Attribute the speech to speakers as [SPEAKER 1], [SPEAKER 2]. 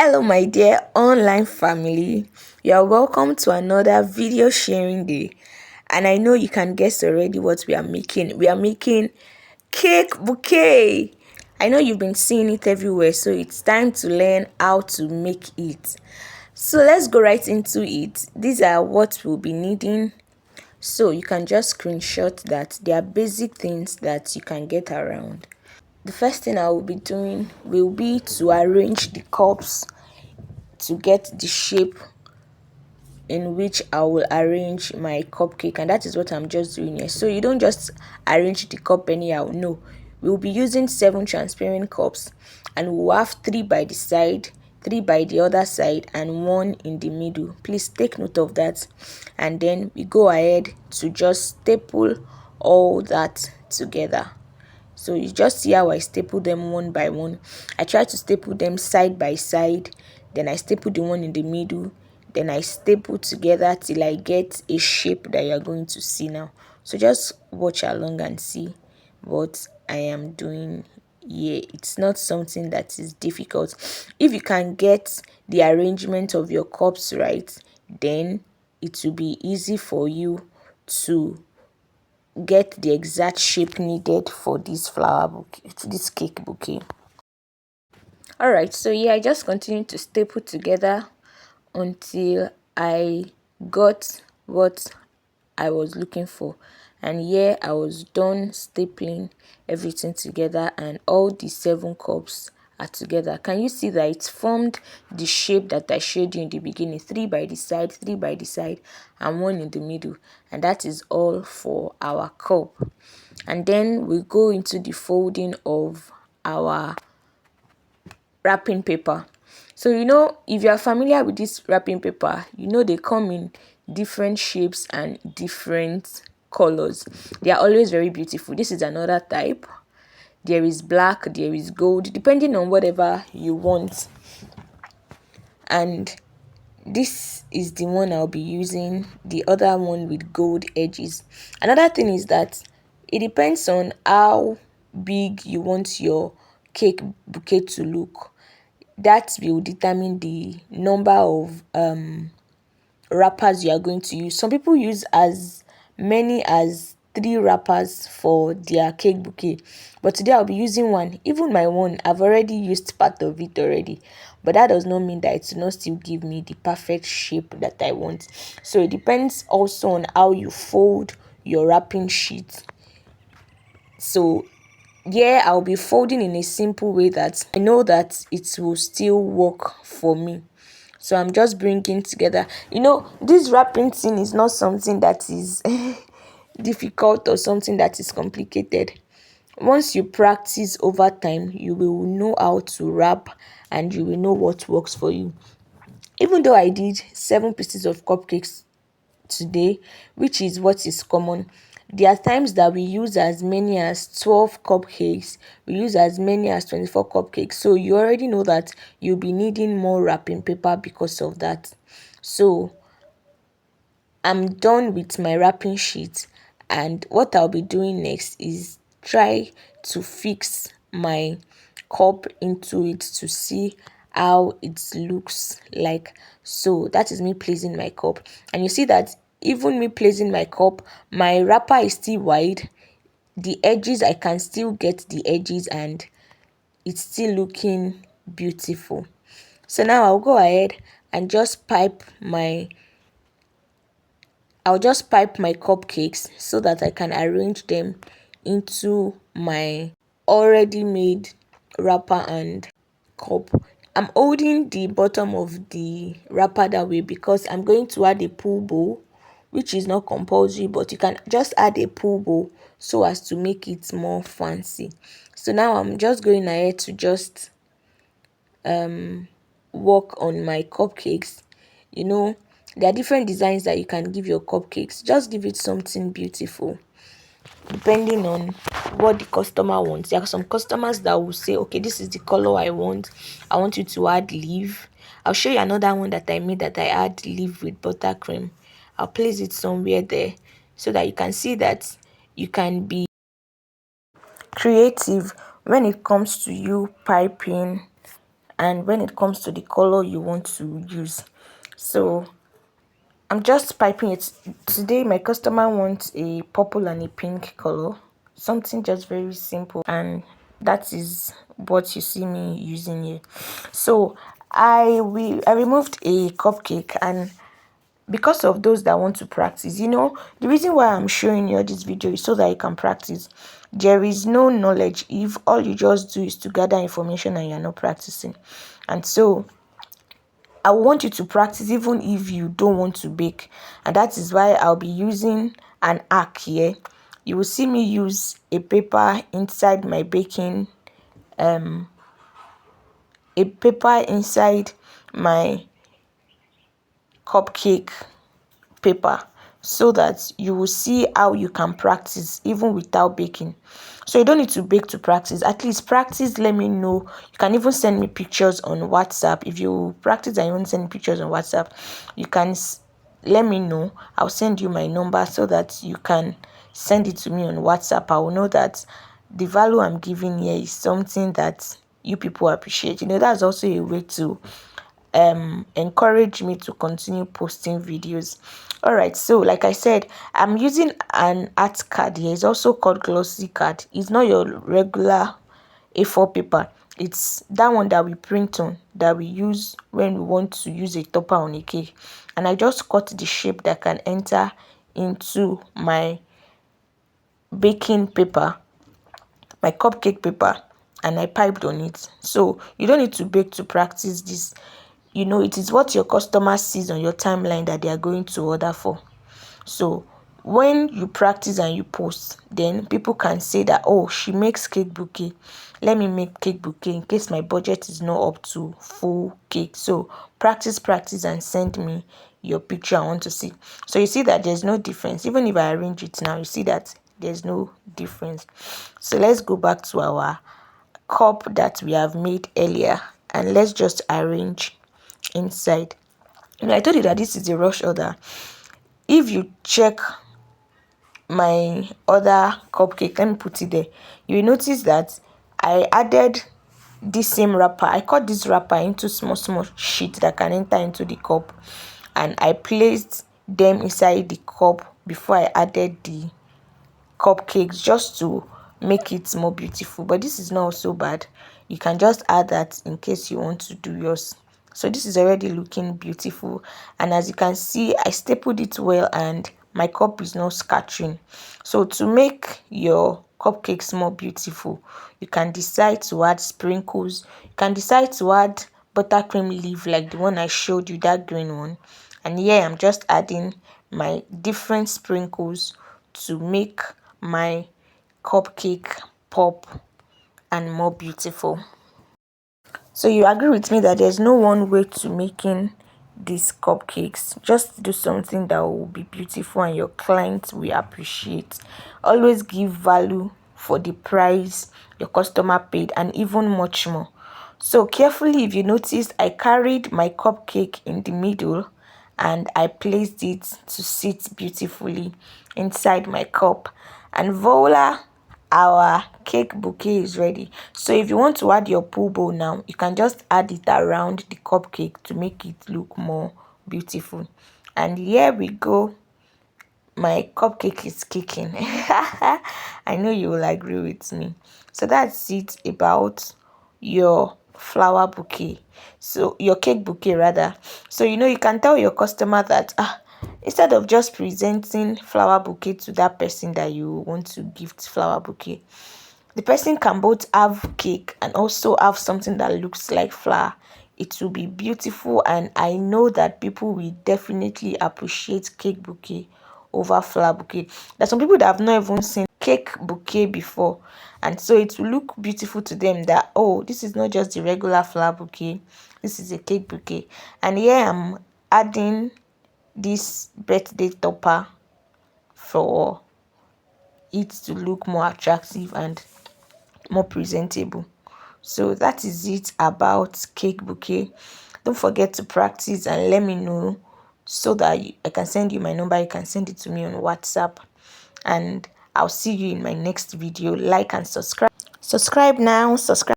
[SPEAKER 1] Hello, my dear online family. You are welcome to another video sharing day. And I know you can guess already what we are making. We are making cake bouquet. I know you've been seeing it everywhere, so it's time to learn how to make it. So let's go right into it. These are what we'll be needing. So you can just screenshot that. They are basic things that you can get around. The first thing I will be doing will be to arrange the cups to get the shape in which I will arrange my cupcake, and that is what I'm just doing here. So you don't just arrange the cup anyhow. No, we'll be using 7 transparent cups, and we'll have 3 by the side, 3 by the other side, and 1 in the middle. Please take note of that. And then we go ahead to just staple all that together. So you just see how I staple them one by one. I try to staple them side by side, then I staple the one in the middle, then I staple together till I get a shape that you're going to see now. So just watch along and see what I am doing here. It's not something that is difficult. If you can get the arrangement of your cups right, then it will be easy for you to get the exact shape needed for this flower bouquet, this cake bouquet. All right, so yeah, I just continue to staple together until I got what I was looking for. And here I was done stapling everything together, and all the 7 cups are together. Can you see that it's formed the shape that I showed you in the beginning? 3 by the side, 3 by the side, and 1 in the middle. And that is all for our cup. And then we go into the folding of our wrapping paper. So if you are familiar with this wrapping paper, they come in different shapes and different colors. They are always very beautiful. This is another type. There is black, there is gold, depending on whatever you want. And this is the one I'll be using, the other one with gold edges. Another thing is that it depends on how big you want your cake bouquet to look. That will determine the number of wrappers you are going to use. Some people use as many as 3 wrappers for their cake bouquet, but today I'll be using 1. Even my one, I've already used part of it already, but that does not mean that it will not still give me the perfect shape that I want. So it depends also on how you fold your wrapping sheet. So yeah, I'll be folding in a simple way that I know that it will still work for me. So I'm just bringing together. This wrapping thing is not something that is difficult or something that is complicated. Once you practice over time, you will know how to wrap, and you will know what works for you. Even though I did 7 pieces of cupcakes today, which is what is common, there are times that we use as many as 12 cupcakes, we use as many as 24 cupcakes. So you already know that you'll be needing more wrapping paper because of that. So I'm done with my wrapping sheet, and what I'll be doing next is try to fix my cup into it to see how it looks like. So that is me placing my cup, and you see that even me placing my cup, my wrapper is still wide. The edges, I can still get the edges, and it's still looking beautiful. So now I'll just pipe my cupcakes so that I can arrange them into my already made wrapper and cup. I'm holding the bottom of the wrapper that way because I'm going to add a pull bow, which is not compulsory, but you can just add a pull bow so as to make it more fancy. So now I'm just going ahead to just work on my cupcakes. There are different designs that you can give your cupcakes. Just give it something beautiful depending on what the customer wants. There are some customers that will say, okay, this is the color I want you to add leaf. I'll show you another one that I made that I add leaf with buttercream. I'll place it somewhere there so that you can see that you can be creative when it comes to you piping and when it comes to the color you want to use. So I'm just piping it. Today my customer wants a purple and a pink color, something just very simple, and that is what you see me using here. So I removed a cupcake, and because of those that want to practice, the reason why I'm showing you this video is so that you can practice. There is no knowledge if all you just do is to gather information and you're not practicing. And so I want you to practice even if you don't want to bake, and that is why I'll be using an arc here. You will see me use a paper inside my baking a paper inside my cupcake paper, so that you will see how you can practice even without baking. So you don't need to bake to practice. At least practice, let me know. You can even send me pictures on WhatsApp. If you practice and you want to send me pictures on WhatsApp, you can let me know. I'll send you my number so that you can send it to me on WhatsApp. I will know that the value I'm giving here is something that you people appreciate. That's also a way to encourage me to continue posting videos. All right, so like I said, I'm using an art card here. It's also called glossy card. It's not your regular A4 paper. It's that one that we print on, that we use when we want to use a topper on a cake. And I just cut the shape that can enter into my baking paper, my cupcake paper, and I piped on it. So you don't need to bake to practice this. It is what your customer sees on your timeline that they are going to order for. So when you practice and you post, then people can say that, oh, she makes cake bouquet, let me make cake bouquet in case my budget is not up to full cake. So practice and send me your picture. I want to see. So you see that there's no difference. Even if I arrange it now, you see that there's no difference. So let's go back to our cup that we have made earlier, and let's just arrange inside. I told you that this is a rush order. If you check my other cupcake, let me put it there, you will notice that I added this same wrapper. I cut this wrapper into small sheets that can enter into the cup, and I placed them inside the cup before I added the cupcakes, just to make it more beautiful. But this is not so bad. You can just add that in case you want to do yours. So this is already looking beautiful, and as you can see, I stapled it well and my cup is not scattering. So to make your cupcakes more beautiful, you can decide to add sprinkles. You can decide to add buttercream leaf like the one I showed you, that green one. And here I'm just adding my different sprinkles to make my cupcake pop and more beautiful. So you agree with me that there's no one way to making these cupcakes. Just do something that will be beautiful and your clients will appreciate. Always give value for the price your customer paid, and even much more. So carefully, if you noticed, I carried my cupcake in the middle and I placed it to sit beautifully inside my cup. And voila, our cake bouquet is ready. So if you want to add your pool bowl now, you can just add it around the cupcake to make it look more beautiful. And here we go, my cupcake is kicking. I know you will agree with me. So that's it about your flower bouquet, so your cake bouquet rather. So you can tell your customer that instead of just presenting flower bouquet to that person that you want to gift flower bouquet, the person can both have cake and also have something that looks like flower. It will be beautiful, and I know that people will definitely appreciate cake bouquet over flower bouquet. There's some people that have not even seen cake bouquet before, and so it will look beautiful to them that, oh, this is not just the regular flower bouquet, this is a cake bouquet. And here I'm adding this birthday topper for it to look more attractive and more presentable. So that is it about cake bouquet. Don't forget to practice and let me know, so that I can send you my number. You can send it to me on WhatsApp, and I'll see you in my next video. Like and subscribe now. Subscribe.